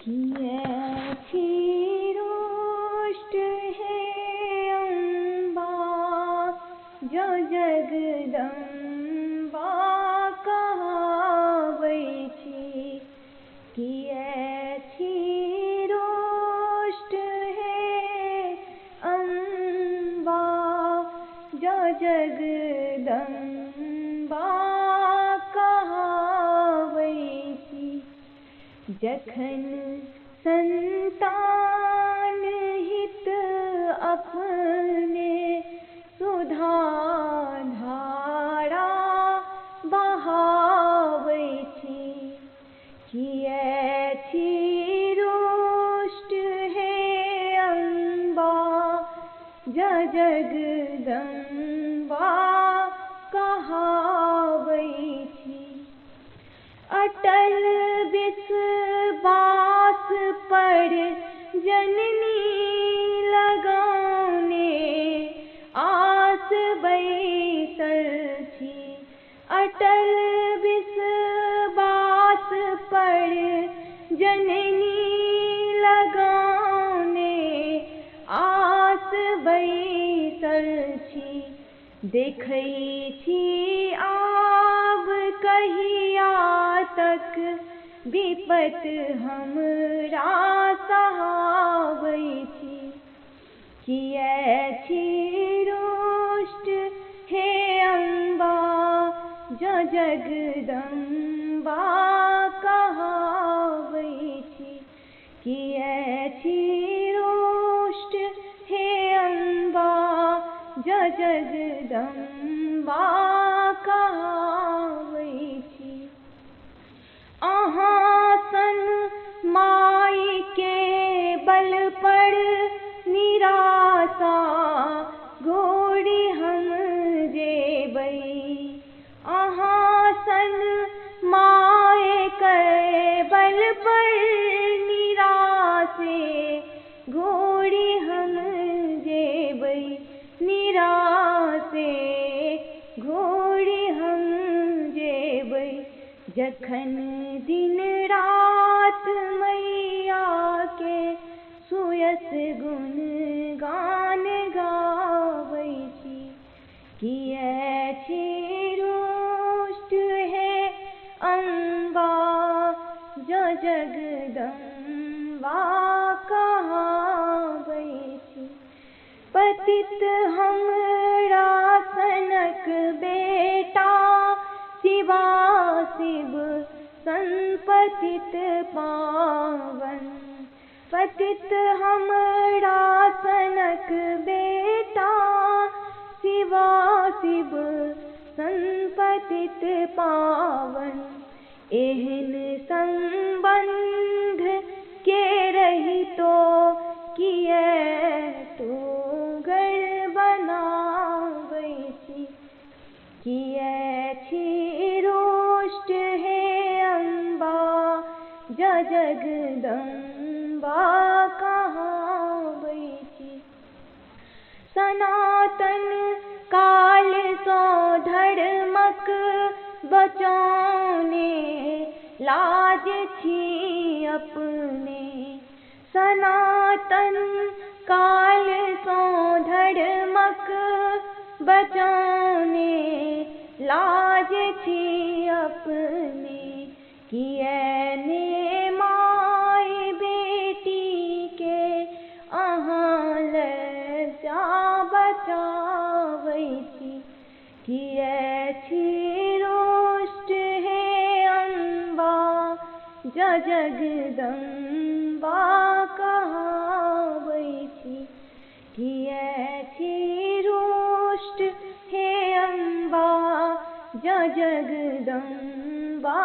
किएछि रुष्ट हे अम्बा जो जगदम्बा कहावै छी। किएछि रुष्ट हे अम्बा जो जगदम्बा कहावै छी। जखन संतान हित अपने सुधा धारा बहावै छी। किएछि रुष्ट हे अम्बा जो जगदम्बा कहावै छी। अटल विश्वास पर जननी लगाने आस बैसल छी। अटल विश्वास पर जननी लगाने आस बैसल छी। देखै छी आब कहिया तक विपत हमरा सहावै छी। किएछि रुष्ट हे अम्बा जो जगदम्बा कहावै छी। किएछि रुष्ट हे अम्बा जो जगदम्बा कहावै छी। अहाँ सन माई के बल पर निराशा घोड़ी हम जेबै। अहाँ सन माई के बल पर निराशे घोड़ी हम जेबै। निराशे घोड़ी हम जेबै। जखन दिन रात मैया के सुयस गुण गान गावै छी। किएछि रुष्ट हे अम्बा जो जगदम्बा कहावै छी। पतित हमरा सनक बेटा शिवा शिव संपतित पावन। पतित हमरा सनक बेटा शिवा शिव संपतित पावन। एहन संबंध के रहितो किएतो घर बनावै छी। किएछि रुष्ट हे अम्बा जो जगदम्बा कहावै छी। सनातन काल सँ धर्मक बचाने लाज छी अपने। सनातन काल सँ धर्मक बचाने लाज छी अपने। किएने माय बेटी के अहाँ लज्जा बचावै छी। किएछि रुष्ट हे अम्बा जो जगदम्बा कहावै छी। किएछि रुष्ट हे अम्बा जो जगदम्बा